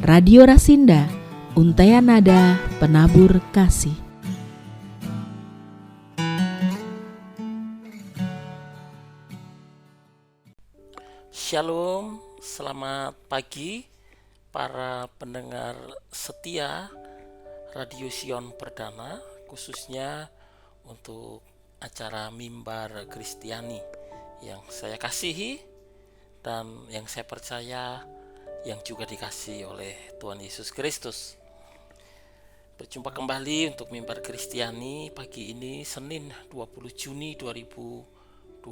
Radio Rasinda, Untaian Nada Penabur Kasih. Shalom, selamat pagi para pendengar setia Radio Sion Perdana, khususnya untuk acara Mimbar Kristiani yang saya kasihi dan yang saya percaya yang juga dikasihi oleh Tuhan Yesus Kristus. Berjumpa kembali untuk Mimbar Kristiani pagi ini Senin 20 Juni 2022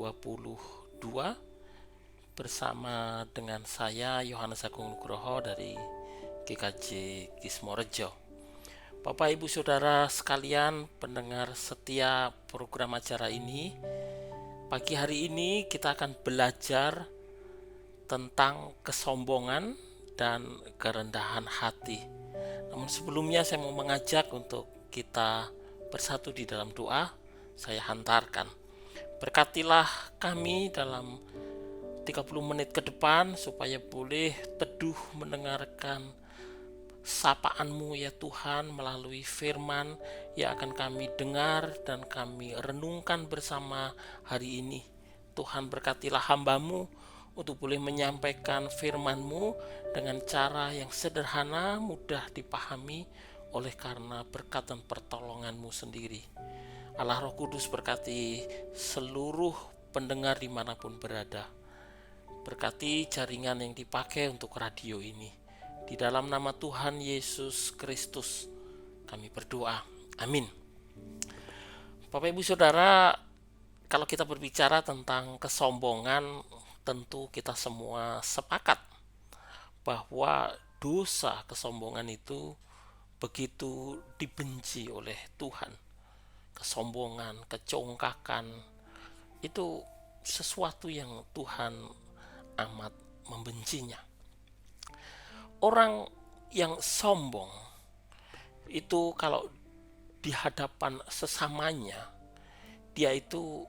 bersama dengan saya Yohanes Agung Nugroho dari GKJ Kismorejo. Bapak Ibu Saudara sekalian pendengar setia program acara ini, pagi hari ini kita akan belajar tentang kesombongan dan kerendahan hati. Namun sebelumnya saya mau mengajak untuk kita bersatu di dalam doa. Saya hantarkan. Berkatilah kami dalam 30 menit ke depan supaya boleh teduh mendengarkan sapaan-Mu ya Tuhan melalui firman yang akan kami dengar dan kami renungkan bersama hari ini. Tuhan berkatilah hamba-Mu untuk boleh menyampaikan firman-Mu dengan cara yang sederhana, mudah dipahami oleh karena berkat dan pertolongan-Mu sendiri. Allah Roh Kudus berkati seluruh pendengar dimanapun berada. Berkati jaringan yang dipakai untuk radio ini. Di dalam nama Tuhan Yesus Kristus kami berdoa. Amin. Bapak Ibu Saudara, kalau kita berbicara tentang kesombongan, tentu kita semua sepakat bahwa dosa kesombongan itu begitu dibenci oleh Tuhan. Kesombongan, kecongkakan itu sesuatu yang Tuhan amat membencinya. Orang yang sombong itu kalau di hadapan sesamanya, dia itu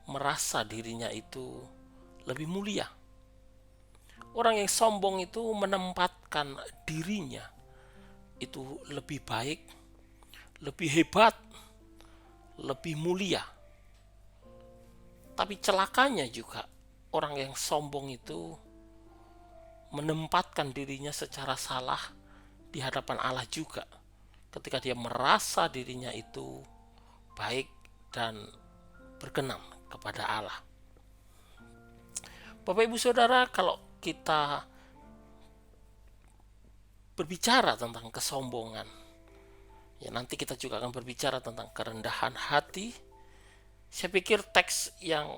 merasa dirinya itu lebih mulia. Orang yang sombong itu menempatkan dirinya itu lebih baik, lebih hebat, lebih mulia. Tapi celakanya juga orang yang sombong itu menempatkan dirinya secara salah di hadapan Allah juga, ketika dia merasa dirinya itu baik dan berkenan kepada Allah. Bapak Ibu Saudara, kalau kita berbicara tentang kesombongan, ya nanti kita juga akan berbicara tentang kerendahan hati. Saya pikir teks yang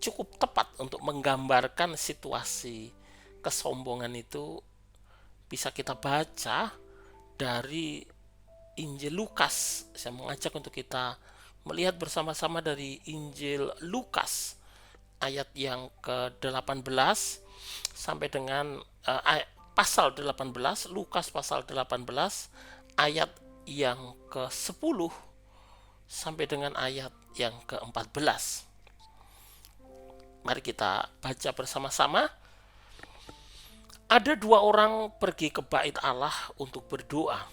cukup tepat untuk menggambarkan situasi kesombongan itu bisa kita baca dari Injil Lukas. Saya mengajak untuk kita melihat bersama-sama dari Injil Lukas ayat yang ke-18 sampai dengan pasal 18, Lukas pasal 18 ayat yang ke-10 sampai dengan ayat yang ke-14. Mari kita baca bersama-sama. Ada dua orang pergi ke bait Allah untuk berdoa.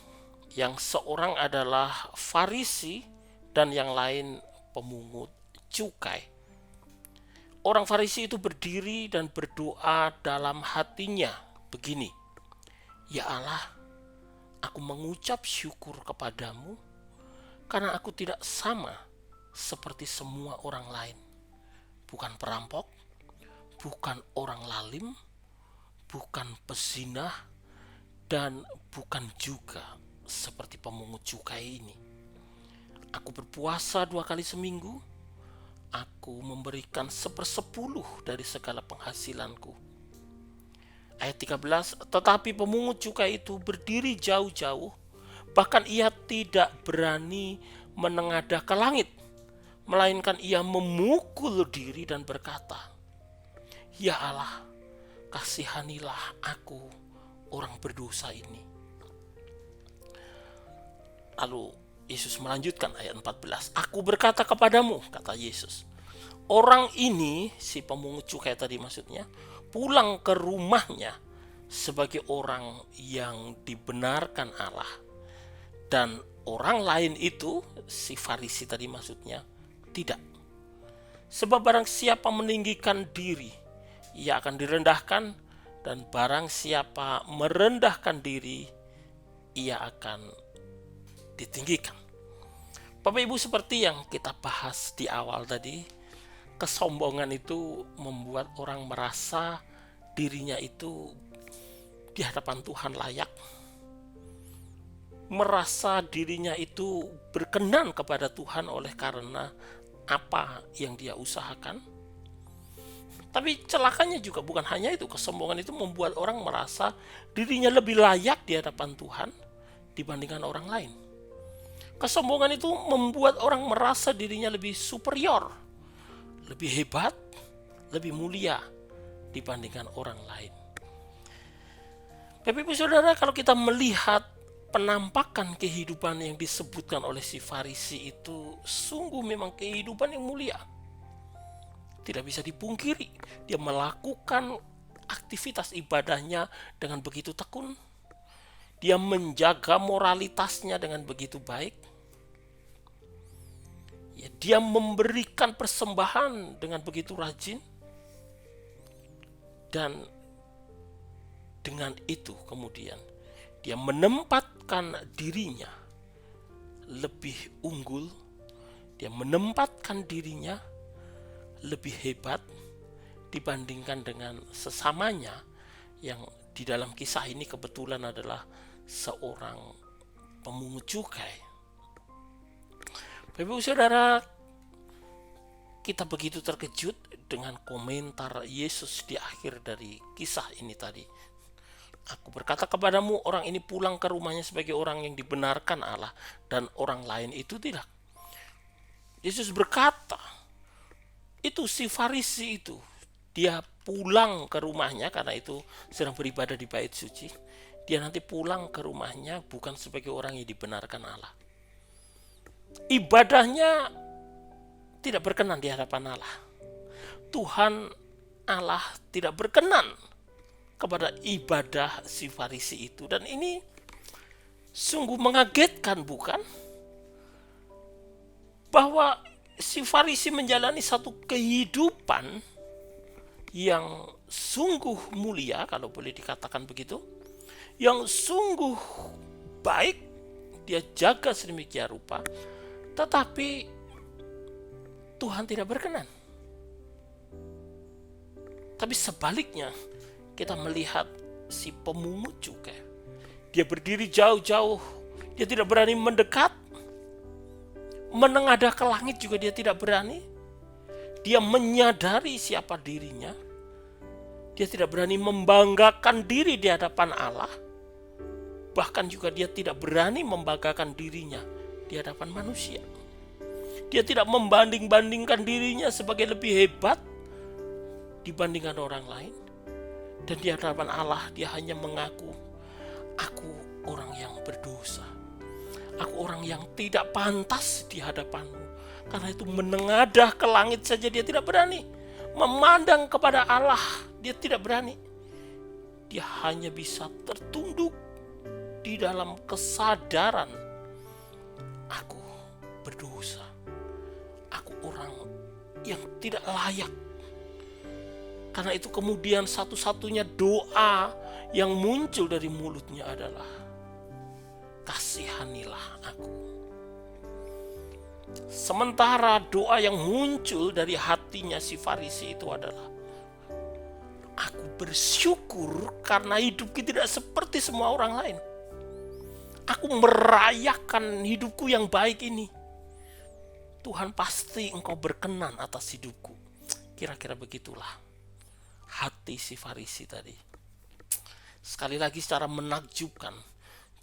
Yang seorang adalah Farisi dan yang lain pemungut cukai. Orang Farisi itu berdiri dan berdoa dalam hatinya begini, "Ya Allah, aku mengucap syukur kepadamu karena aku tidak sama seperti semua orang lain. Bukan perampok, bukan orang lalim, bukan pezinah, dan bukan juga seperti pemungut cukai ini. Aku berpuasa 2 kali seminggu. Aku memberikan 1/10 dari segala penghasilanku." Ayat 13, tetapi pemungut cukai itu berdiri jauh-jauh, bahkan ia tidak berani menengadah ke langit, melainkan ia memukul diri dan berkata, "Ya Allah, kasihanilah aku orang berdosa ini." Lalu Yesus melanjutkan ayat 14. "Aku berkata kepadamu," kata Yesus, "orang ini," si pemungut cukai tadi maksudnya, "pulang ke rumahnya sebagai orang yang dibenarkan Allah, dan orang lain itu, si Farisi tadi maksudnya, tidak. Sebab barang siapa meninggikan diri, ia akan direndahkan, dan barang siapa merendahkan diri, ia akan ditinggikan. Bapak Ibu, seperti yang kita bahas di awal tadi, kesombongan itu membuat orang merasa dirinya itu di hadapan Tuhan layak, merasa dirinya itu berkenan kepada Tuhan oleh karena apa yang dia usahakan. Tapi celakanya juga bukan hanya itu, kesombongan itu membuat orang merasa dirinya lebih layak di hadapan Tuhan dibandingkan orang lain. Kesombongan itu membuat orang merasa dirinya lebih superior, lebih hebat, lebih mulia dibandingkan orang lain. Bapak Ibu Saudara, kalau kita melihat penampakan kehidupan yang disebutkan oleh si Farisi itu sungguh memang kehidupan yang mulia. Tidak bisa dipungkiri, dia melakukan aktivitas ibadahnya dengan begitu tekun. Dia menjaga moralitasnya dengan begitu baik. Ya, dia memberikan persembahan dengan begitu rajin. Dan dengan itu kemudian dia menempatkan dirinya lebih unggul, dia menempatkan dirinya lebih hebat dibandingkan dengan sesamanya yang di dalam kisah ini kebetulan adalah seorang pemungut cukai. Bapak Ibu Saudara, kita begitu terkejut dengan komentar Yesus di akhir dari kisah ini tadi. Aku berkata kepadamu, orang ini pulang ke rumahnya sebagai orang yang dibenarkan Allah, dan orang lain itu tidak. Yesus berkata, itu si Farisi itu, dia pulang ke rumahnya karena itu sedang beribadah di bait suci. Dia nanti pulang ke rumahnya bukan sebagai orang yang dibenarkan Allah. Ibadahnya tidak berkenan di hadapan Allah. Tuhan Allah tidak berkenan kepada ibadah si Farisi itu. Dan ini sungguh mengagetkan, bukan? Bahwa si Farisi menjalani satu kehidupan yang sungguh mulia, kalau boleh dikatakan begitu, yang sungguh baik, dia jaga sedemikian rupa, tetapi Tuhan tidak berkenan. Tapi sebaliknya, kita melihat si pemungut cukai. Dia berdiri jauh-jauh, dia tidak berani mendekat, menengadah ke langit juga dia tidak berani. Dia menyadari siapa dirinya. Dia tidak berani membanggakan diri di hadapan Allah. Bahkan juga dia tidak berani membanggakan dirinya di hadapan manusia. Dia tidak membanding-bandingkan dirinya sebagai lebih hebat dibandingkan orang lain. Dan di hadapan Allah dia hanya mengaku, aku orang yang berdosa. Aku orang yang tidak pantas di hadapanmu. Karena itu menengadah ke langit saja dia tidak berani. Memandang kepada Allah dia tidak berani. Dia hanya bisa tertunduk di dalam kesadaran, aku berdosa. Aku orang yang tidak layak. Karena itu kemudian satu-satunya doa yang muncul dari mulutnya adalah, kasihanilah aku. Sementara doa yang muncul dari hatinya si Farisi itu adalah, aku bersyukur karena hidupku tidak seperti semua orang lain. Aku merayakan hidupku yang baik ini. Tuhan pasti engkau berkenan atas hidupku. Kira-kira begitulah hati si Farisi tadi. Sekali lagi secara menakjubkan,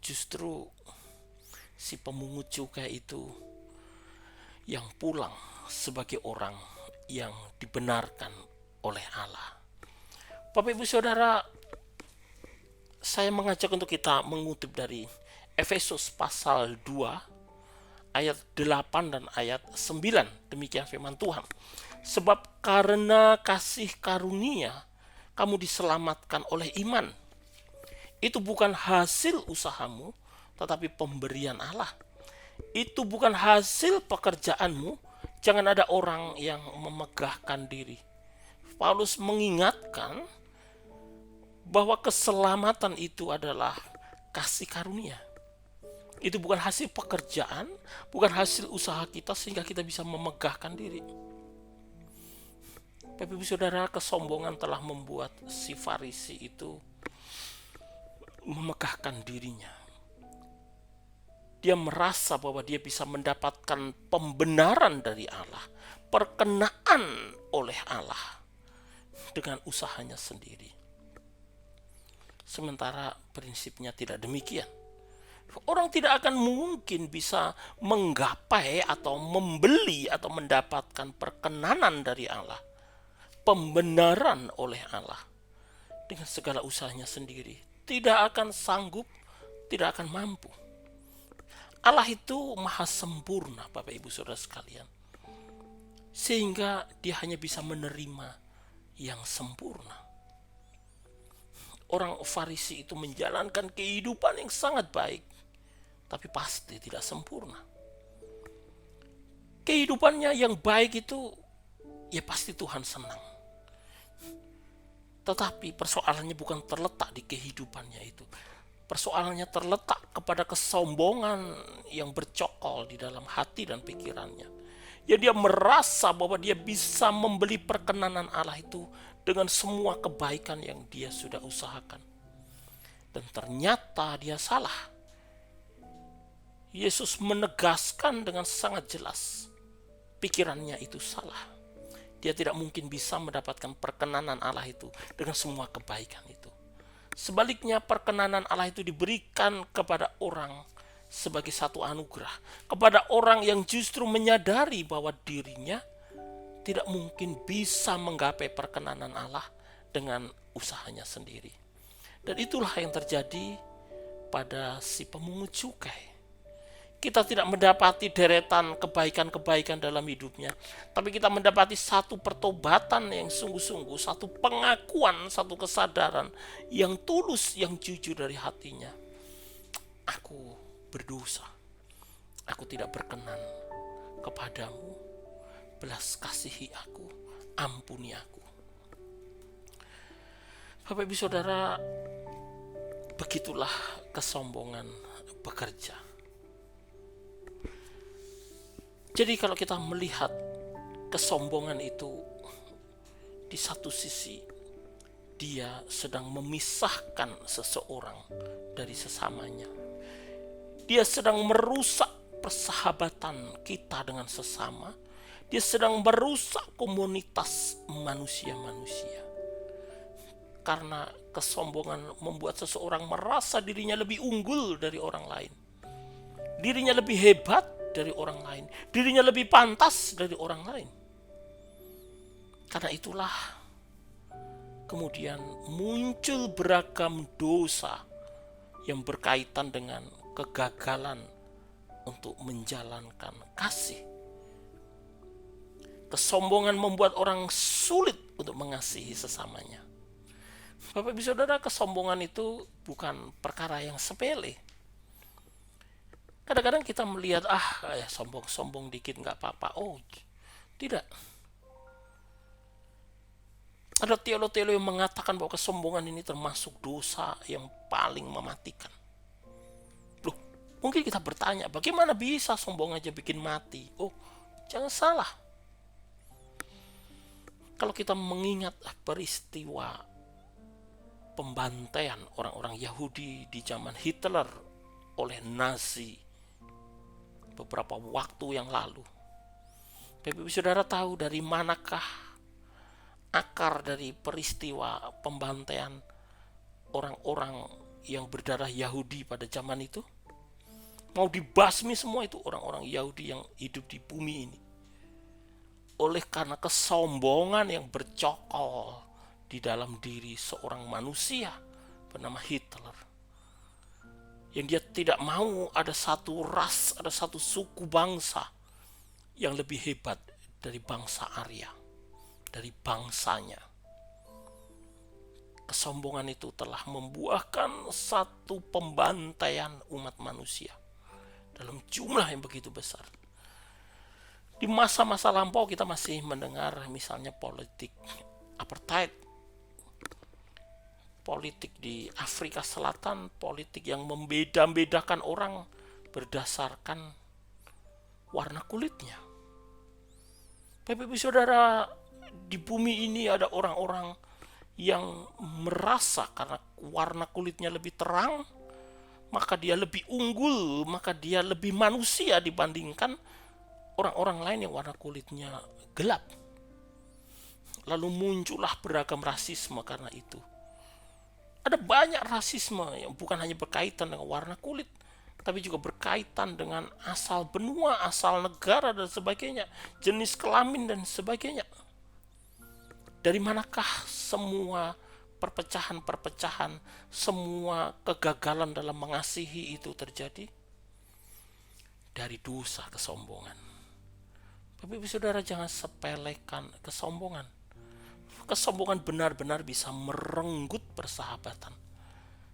justru si pemungut cukai itu yang pulang sebagai orang yang dibenarkan oleh Allah. Bapak Ibu Saudara, saya mengajak untuk kita mengutip dari Efesus pasal 2 ayat 8 dan ayat 9. Demikian firman Tuhan. Sebab karena kasih karunia kamu diselamatkan oleh iman. Itu bukan hasil usahamu, tetapi pemberian Allah. Itu bukan hasil pekerjaanmu. Jangan ada orang yang memegahkan diri. Paulus mengingatkan bahwa keselamatan itu adalah kasih karunia. Itu bukan hasil pekerjaan, bukan hasil usaha kita sehingga kita bisa memegahkan diri. Bapak Ibu Saudara, kesombongan telah membuat si Farisi itu memegahkan dirinya. Dia merasa bahwa dia bisa mendapatkan pembenaran dari Allah, perkenaan oleh Allah dengan usahanya sendiri. Sementara prinsipnya tidak demikian. Orang tidak akan mungkin bisa menggapai atau membeli atau mendapatkan perkenanan dari Allah, pembenaran oleh Allah dengan segala usahanya sendiri. Tidak akan sanggup, tidak akan mampu. Allah itu maha sempurna, Bapak Ibu Saudara sekalian, sehingga dia hanya bisa menerima yang sempurna. Orang Farisi itu menjalankan kehidupan yang sangat baik, tapi pasti tidak sempurna. Kehidupannya yang baik itu ya pasti Tuhan senang. Tetapi persoalannya bukan terletak di kehidupannya itu. Persoalannya terletak kepada kesombongan yang bercokol di dalam hati dan pikirannya. Ya, dia merasa bahwa dia bisa membeli perkenanan Allah itu dengan semua kebaikan yang dia sudah usahakan. Dan ternyata dia salah. Yesus menegaskan dengan sangat jelas, pikirannya itu salah. Dia tidak mungkin bisa mendapatkan perkenanan Allah itu dengan semua kebaikan itu. Sebaliknya, perkenanan Allah itu diberikan kepada orang sebagai satu anugerah, kepada orang yang justru menyadari bahwa dirinya tidak mungkin bisa menggapai perkenanan Allah dengan usahanya sendiri. Dan itulah yang terjadi pada si pemungut cukai. Kita tidak mendapati deretan kebaikan-kebaikan dalam hidupnya, tapi kita mendapati satu pertobatan yang sungguh-sungguh, satu pengakuan, satu kesadaran yang tulus, yang jujur dari hatinya. Aku berdosa, aku tidak berkenan kepadamu, belas kasihi aku, ampuni aku. Bapak Ibu Saudara, begitulah kesombongan bekerja. Jadi kalau kita melihat kesombongan itu, di satu sisi dia sedang memisahkan seseorang dari sesamanya. Dia sedang merusak persahabatan kita dengan sesama. Dia sedang merusak komunitas manusia-manusia. Karena kesombongan membuat seseorang merasa dirinya lebih unggul dari orang lain. Dirinya lebih hebat dari orang lain, dirinya lebih pantas dari orang lain. Karena itulah kemudian muncul beragam dosa yang berkaitan dengan kegagalan untuk menjalankan kasih. Kesombongan membuat orang sulit untuk mengasihi sesamanya. Bapak Ibu Saudara, kesombongan itu bukan perkara yang sepele. Kadang-kadang kita melihat, sombong-sombong dikit gak apa-apa. Oh, tidak. Ada teolog-teolog yang mengatakan bahwa kesombongan ini termasuk dosa yang paling mematikan. Loh, mungkin kita bertanya, bagaimana bisa sombong aja bikin mati? Oh, jangan salah. Kalau kita mengingat peristiwa pembantaian orang-orang Yahudi di zaman Hitler oleh Nazi beberapa waktu yang lalu, Bapak Ibu Saudara tahu dari manakah akar dari peristiwa pembantaian orang-orang yang berdarah Yahudi pada zaman itu? Mau dibasmi semua itu orang-orang Yahudi yang hidup di bumi ini. Oleh karena kesombongan yang bercokol di dalam diri seorang manusia bernama Hitler. Yang dia tidak mau ada satu ras, ada satu suku bangsa yang lebih hebat dari bangsa Arya, dari bangsanya. kesombongan itu telah membuahkan satu pembantaian umat manusia dalam jumlah yang begitu besar. Di masa-masa lampau kita masih mendengar misalnya politik apartheid, politik di Afrika Selatan, politik yang membeda-bedakan orang berdasarkan warna kulitnya. Bapak Ibu Saudara, di bumi ini ada orang-orang yang merasa karena warna kulitnya lebih terang, maka dia lebih unggul, maka dia lebih manusia dibandingkan orang-orang lain yang warna kulitnya gelap. Lalu muncullah beragam rasisme karena itu. Ada banyak rasisme yang bukan hanya berkaitan dengan warna kulit, tapi juga berkaitan dengan asal benua, asal negara dan sebagainya, jenis kelamin dan sebagainya. Dari manakah semua perpecahan-perpecahan, semua kegagalan dalam mengasihi itu terjadi? Dari dosa kesombongan. Bapak Ibu Saudara, jangan sepelekan kesombongan. Kesombongan benar-benar bisa merenggut persahabatan.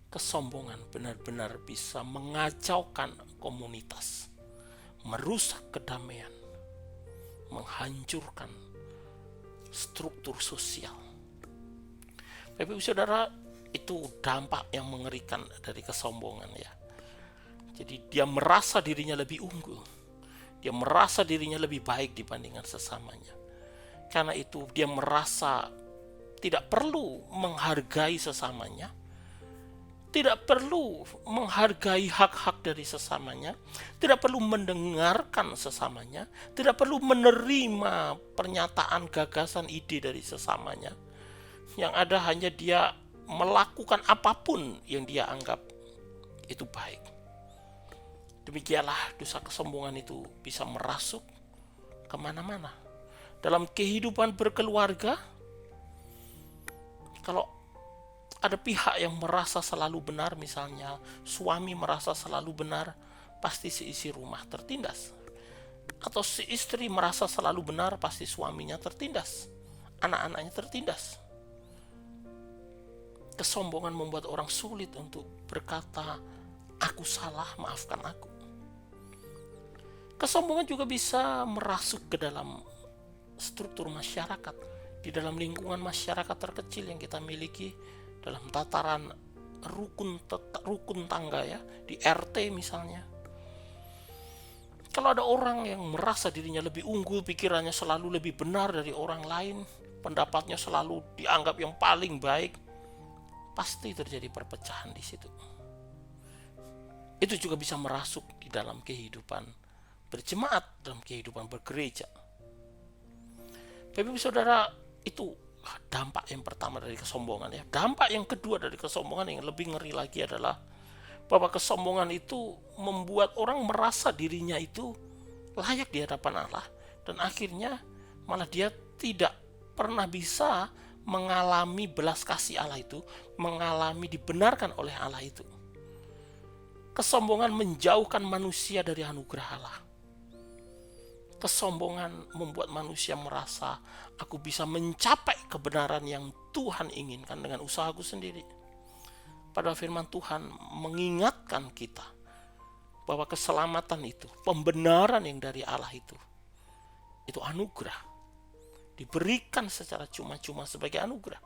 Kesombongan benar-benar bisa mengacaukan komunitas, merusak kedamaian, menghancurkan struktur sosial. Bapak Ibu Saudara, itu dampak yang mengerikan dari kesombongan ya. Jadi dia merasa dirinya lebih unggul, dia merasa dirinya lebih baik dibandingkan sesamanya. Karena itu dia merasa tidak perlu menghargai sesamanya, tidak perlu menghargai hak-hak dari sesamanya, tidak perlu mendengarkan sesamanya, tidak perlu menerima pernyataan, gagasan, ide dari sesamanya. Yang ada hanya dia melakukan apapun yang dia anggap itu baik. Demikianlah dosa kesombongan itu bisa merasuk kemana-mana. Dalam kehidupan berkeluarga, kalau ada pihak yang merasa selalu benar, misalnya suami merasa selalu benar, pasti seisi rumah tertindas. Atau si istri merasa selalu benar, pasti suaminya tertindas, anak-anaknya tertindas. Kesombongan membuat orang sulit untuk berkata, aku salah, maafkan aku. Kesombongan juga bisa merasuk ke dalam struktur masyarakat, di dalam lingkungan masyarakat terkecil yang kita miliki, dalam tataran rukun tangga ya, di RT misalnya. Kalau ada orang yang merasa dirinya lebih unggul, pikirannya selalu lebih benar dari orang lain, pendapatnya selalu dianggap yang paling baik, pasti terjadi perpecahan di situ. Itu juga bisa merasuk di dalam kehidupan berjemaat, dalam kehidupan bergereja. Bapak Ibu Saudara, itu dampak yang pertama dari kesombongan ya. Dampak yang kedua dari kesombongan yang lebih ngeri lagi adalah bahwa kesombongan itu membuat orang merasa dirinya itu layak di hadapan Allah, dan akhirnya malah dia tidak pernah bisa mengalami belas kasih Allah itu, mengalami dibenarkan oleh Allah itu. Kesombongan menjauhkan manusia dari anugerah Allah. Kesombongan membuat manusia merasa aku bisa mencapai kebenaran yang Tuhan inginkan dengan usahaku sendiri. Padahal firman Tuhan mengingatkan kita bahwa keselamatan itu, pembenaran yang dari Allah itu anugerah. Diberikan secara cuma-cuma sebagai anugerah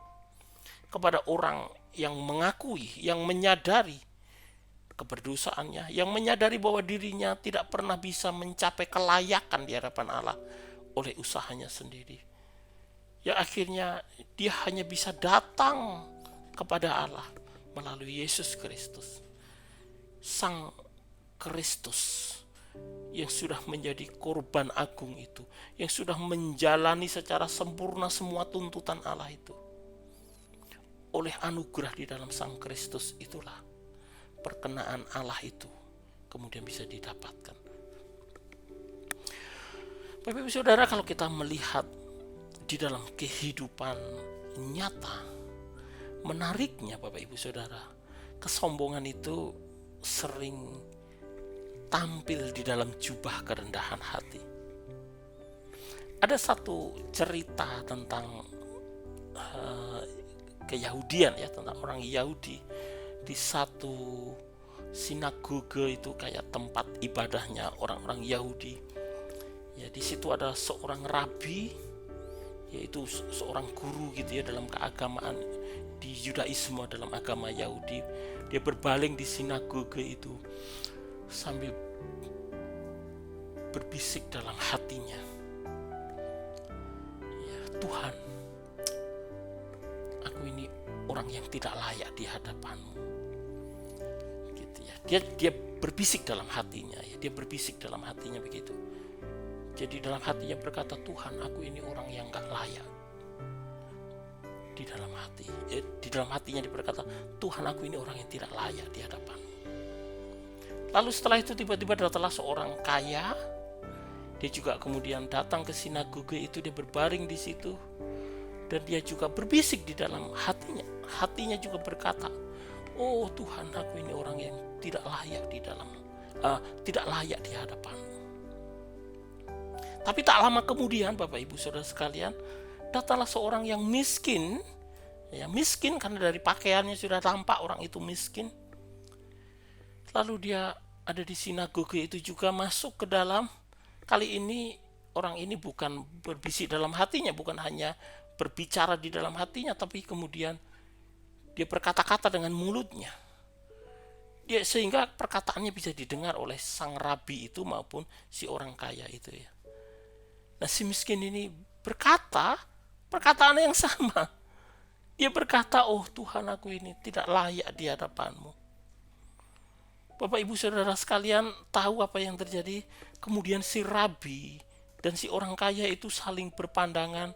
kepada orang yang mengakui, yang menyadari keberdosaannya, yang menyadari bahwa dirinya tidak pernah bisa mencapai kelayakan di hadapan Allah oleh usahanya sendiri. Ya akhirnya dia hanya bisa datang kepada Allah melalui Yesus Kristus, Sang Kristus yang sudah menjadi korban agung itu, yang sudah menjalani secara sempurna semua tuntutan Allah itu. Oleh anugerah di dalam Sang Kristus itulah perkenaan Allah itu kemudian bisa didapatkan. Bapak Ibu Saudara, kalau kita melihat di dalam kehidupan nyata, menariknya Bapak Ibu Saudara, kesombongan itu sering tampil di dalam jubah kerendahan hati. Ada satu cerita tentang keyahudian ya, tentang orang Yahudi. Di satu sinagoge itu kayak tempat ibadahnya orang-orang Yahudi. Ya, di situ ada seorang rabi, yaitu seorang guru gitu ya dalam keagamaan di Yudaisme, dalam agama Yahudi. Dia berbaling di sinagoge itu sambil berbisik dalam hatinya, ya Tuhan, aku ini orang yang tidak layak di hadapan-Mu. Gitu ya. Dia berbisik dalam hatinya, ya, dia berbisik dalam hatinya begitu. Jadi dalam hatinya berkata, Tuhan, aku ini orang yang gak layak. Di dalam hati, di dalam hatinya dia berkata, Tuhan, aku ini orang yang tidak layak di hadapan-Mu. Lalu setelah itu tiba-tiba datanglah seorang kaya. Dia juga kemudian datang ke sinagoge itu, dia berbaring di situ, dan dia juga berbisik di dalam hatinya. Hatinya juga berkata, oh Tuhan, aku ini orang yang tidak layak tidak layak di hadapan-Mu. Tapi tak lama kemudian, Bapak Ibu Saudara sekalian, datanglah seorang yang miskin, ya miskin karena dari pakaiannya sudah tampak orang itu miskin. Lalu dia ada di sinagoge itu juga masuk ke dalam. Kali ini orang ini bukan berbisik dalam hatinya, bukan hanya berbicara di dalam hatinya, tapi kemudian dia berkata-kata dengan mulutnya. Dia sehingga perkataannya bisa didengar oleh sang rabi itu maupun si orang kaya itu ya. Nah, si miskin ini berkata perkataan yang sama. Dia berkata, oh Tuhan, aku ini tidak layak di hadapan-Mu. Bapak Ibu Saudara sekalian, tahu apa yang terjadi? Kemudian si rabi dan si orang kaya itu saling berpandangan,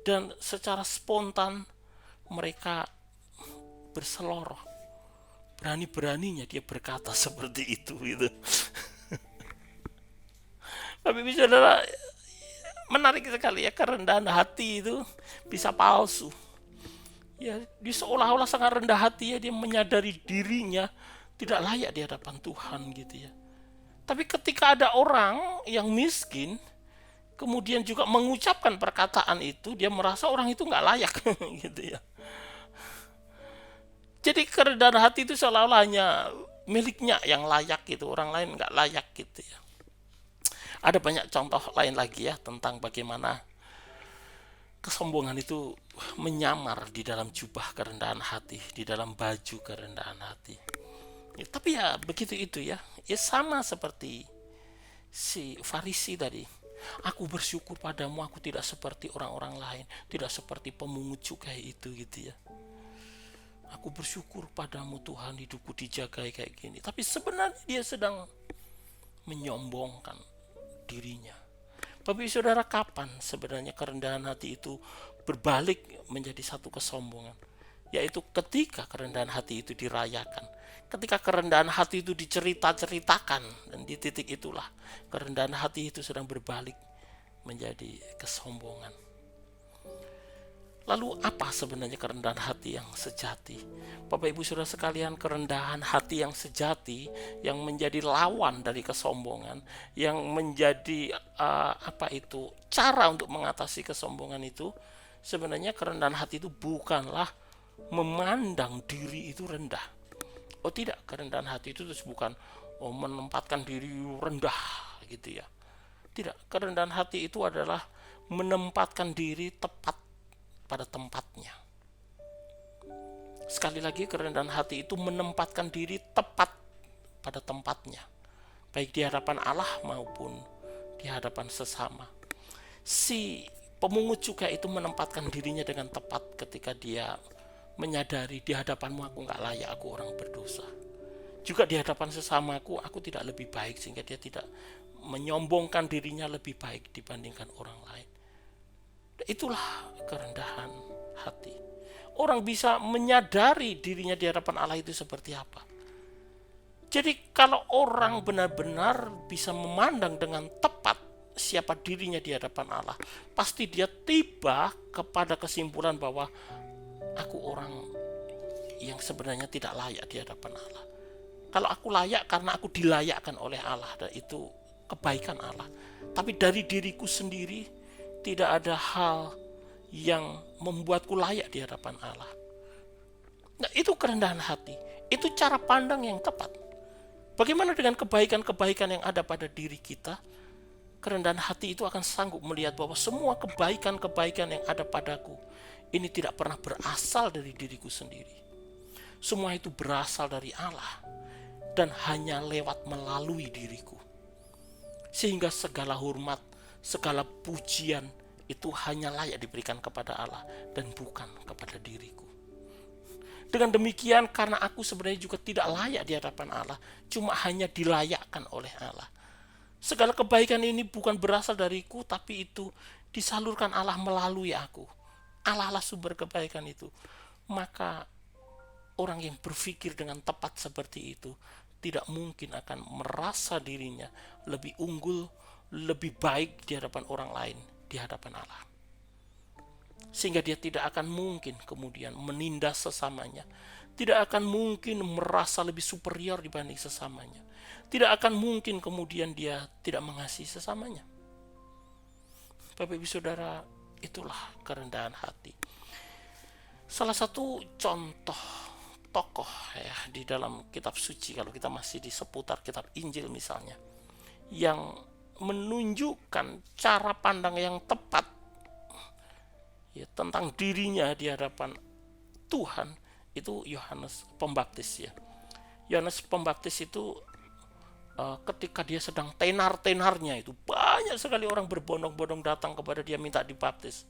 dan secara spontan mereka berseloroh. Berani-beraninya dia berkata seperti itu gitu. Bapak Ibu Saudara, menarik sekali ya, kerendahan hati itu bisa palsu. Ya, dia seolah-olah sangat rendah hati ya, dia menyadari dirinya tidak layak di hadapan Tuhan gitu ya. Tapi ketika ada orang yang miskin kemudian juga mengucapkan perkataan itu, dia merasa orang itu nggak layak gitu ya. Jadi kerendahan hati itu seolah-olah hanya miliknya yang layak gitu, orang lain nggak layak gitu ya. Ada banyak contoh lain lagi ya tentang bagaimana kesombongan itu menyamar di dalam jubah kerendahan hati, di dalam baju kerendahan hati. Ya, tapi ya begitu itu ya. Ya sama seperti si Farisi tadi. Aku bersyukur padamu, aku tidak seperti orang-orang lain, tidak seperti pemungut cukai itu gitu ya. Aku bersyukur padamu Tuhan, hidupku dijagai kayak gini. Tapi sebenarnya dia sedang menyombongkan dirinya. Bapak Saudara, kapan sebenarnya kerendahan hati itu berbalik menjadi satu kesombongan? Yaitu ketika kerendahan hati itu dirayakan, ketika kerendahan hati itu diceritakan, dan di titik itulah kerendahan hati itu sedang berbalik menjadi kesombongan. Lalu apa sebenarnya kerendahan hati yang sejati? Bapak Ibu Saudara sekalian, kerendahan hati yang sejati yang menjadi lawan dari kesombongan, yang menjadi cara untuk mengatasi kesombongan itu, sebenarnya kerendahan hati itu bukanlah memandang diri itu rendah. Oh tidak, kerendahan hati itu bukan menempatkan diri rendah gitu ya. Tidak, kerendahan hati itu adalah menempatkan diri tepat pada tempatnya. Sekali lagi, kerendahan hati itu menempatkan diri tepat pada tempatnya, baik di hadapan Allah maupun di hadapan sesama. Si pemungut cukai itu menempatkan dirinya dengan tepat ketika dia menyadari di hadapanmu aku gak layak, aku orang berdosa. Juga di hadapan sesamaku aku tidak lebih baik, sehingga dia tidak menyombongkan dirinya lebih baik dibandingkan orang lain. Itulah kerendahan hati. Orang bisa menyadari dirinya di hadapan Allah itu seperti apa. Jadi kalau orang benar-benar bisa memandang dengan tepat siapa dirinya di hadapan Allah, pasti dia tiba kepada kesimpulan bahwa aku orang yang sebenarnya tidak layak di hadapan Allah. Kalau aku layak karena aku dilayakkan oleh Allah, dan itu kebaikan Allah. Tapi dari diriku sendiri tidak ada hal yang membuatku layak di hadapan Allah. Nah, itu kerendahan hati. Itu cara pandang yang tepat. Bagaimana dengan kebaikan-kebaikan yang ada pada diri kita? Kerendahan hati itu akan sanggup melihat bahwa semua kebaikan-kebaikan yang ada padaku ini tidak pernah berasal dari diriku sendiri. Semua itu berasal dari Allah dan hanya lewat melalui diriku. Sehingga segala hormat, segala pujian itu hanya layak diberikan kepada Allah dan bukan kepada diriku. Dengan demikian, karena aku sebenarnya juga tidak layak di hadapan Allah, cuma hanya dilayakkan oleh Allah. Segala kebaikan ini bukan berasal dariku, tapi itu disalurkan Allah melalui aku. Allah lah sumber kebaikan itu. Maka orang yang berpikir dengan tepat seperti itu tidak mungkin akan merasa dirinya lebih unggul, lebih baik di hadapan orang lain, di hadapan Allah. Sehingga dia tidak akan mungkin kemudian menindas sesamanya, tidak akan mungkin merasa lebih superior dibanding sesamanya, tidak akan mungkin kemudian dia tidak mengasihi sesamanya. Bapak Ibu Saudara, itulah kerendahan hati. Salah satu contoh tokoh ya di dalam kitab suci, kalau kita masih di seputar kitab Injil misalnya, yang menunjukkan cara pandang yang tepat ya tentang dirinya di hadapan Tuhan, itu Yohanes Pembaptis ya. Yohanes Pembaptis itu ketika dia sedang tenar-tenarnya itu banyak sekali orang berbondong-bondong datang kepada dia minta dibaptis.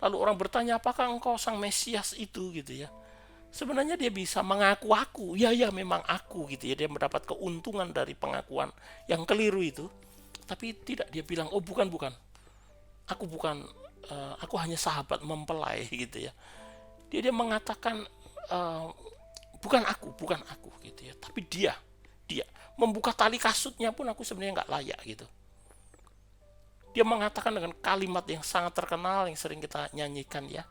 Lalu orang bertanya, apakah engkau sang Mesias itu gitu ya. Sebenarnya dia bisa mengaku-aku, ya memang aku gitu ya. Dia mendapat keuntungan dari pengakuan yang keliru itu. Tapi tidak, dia bilang, oh bukan. Aku bukan, aku hanya sahabat mempelai gitu ya. Dia mengatakan, bukan aku gitu ya. Tapi dia membuka tali kasutnya pun aku sebenarnya nggak layak gitu. Dia mengatakan dengan kalimat yang sangat terkenal yang sering kita nyanyikan ya.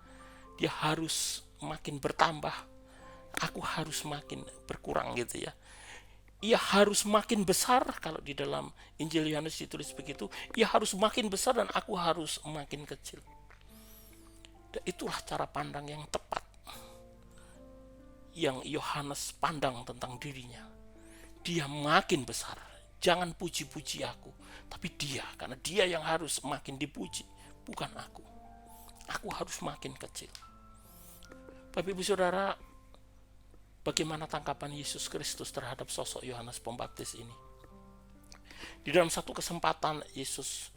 Dia harus makin bertambah, aku harus makin berkurang gitu ya. Ia harus makin besar, kalau di dalam Injil Yohanes ditulis begitu, ia harus makin besar dan aku harus makin kecil. Dan itulah cara pandang yang tepat yang Yohanes pandang tentang dirinya. Dia makin besar, jangan puji-puji aku, tapi dia, karena dia yang harus makin dipuji, bukan aku. Aku harus makin kecil. Bapak Ibu Saudara, bagaimana tanggapan Yesus Kristus terhadap sosok Yohanes Pembaptis ini? Di dalam satu kesempatan Yesus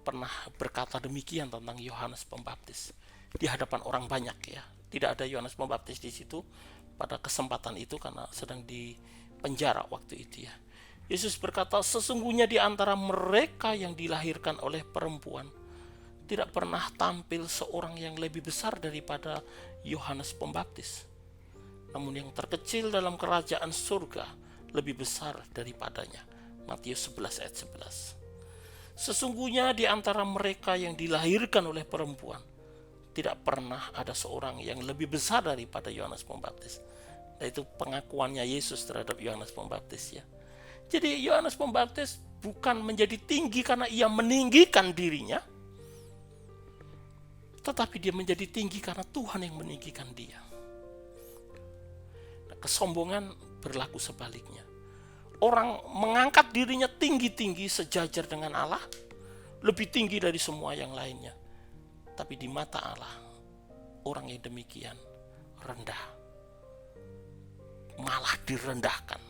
pernah berkata demikian tentang Yohanes Pembaptis di hadapan orang banyak ya. Tidak ada Yohanes Pembaptis di situ pada kesempatan itu karena sedang di penjara waktu itu ya. Yesus berkata, sesungguhnya di antara mereka yang dilahirkan oleh perempuan tidak pernah tampil seorang yang lebih besar daripada Yohanes Pembaptis. Namun yang terkecil dalam kerajaan surga lebih besar daripadanya. Matius 11 ayat 11. Sesungguhnya di antara mereka yang dilahirkan oleh perempuan tidak pernah ada seorang yang lebih besar daripada Yohanes Pembaptis. Dan itu pengakuannya Yesus terhadap Yohanes Pembaptis ya. Jadi Yohanes Pembaptis bukan menjadi tinggi karena ia meninggikan dirinya, tetapi dia menjadi tinggi karena Tuhan yang meninggikan dia. Nah, kesombongan berlaku sebaliknya. Orang mengangkat dirinya tinggi-tinggi sejajar dengan Allah, lebih tinggi dari semua yang lainnya. Tapi di mata Allah, orang yang demikian rendah, malah direndahkan.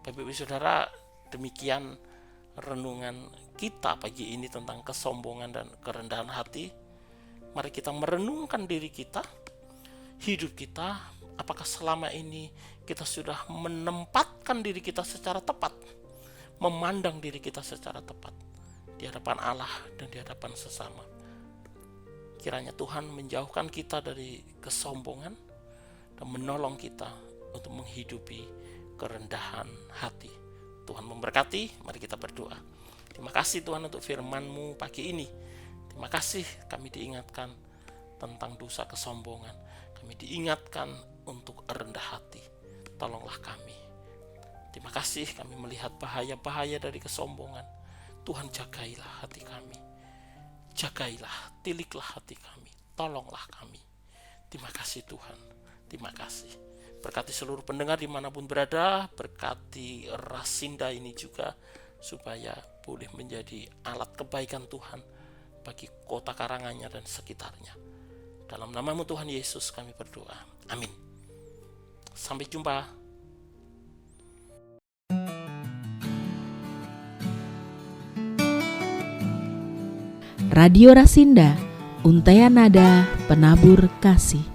Bapak Ibu Saudara, demikian renungan kita pagi ini tentang kesombongan dan kerendahan hati. Mari kita merenungkan diri kita, hidup kita, apakah selama ini kita sudah menempatkan diri kita secara tepat, memandang diri kita secara tepat di hadapan Allah dan di hadapan sesama. Kiranya Tuhan menjauhkan kita dari kesombongan dan menolong kita untuk menghidupi kerendahan hati. Tuhan memberkati, mari kita berdoa. Terima kasih Tuhan untuk firman-Mu pagi ini. Terima kasih kami diingatkan tentang dosa kesombongan. Kami diingatkan untuk rendah hati. Tolonglah kami. Terima kasih kami melihat bahaya-bahaya dari kesombongan. Tuhan jagailah hati kami. Jagailah, tiliklah hati kami. tolonglah kami. Terima kasih Tuhan, terima kasih. Berkati seluruh pendengar dimanapun berada, berkati Rasinda ini juga, supaya boleh menjadi alat kebaikan Tuhan bagi kota Karanganyar dan sekitarnya. Dalam nama-Mu Tuhan Yesus kami berdoa, amin. Sampai jumpa. Radio Rasinda, untaian nada penabur kasih.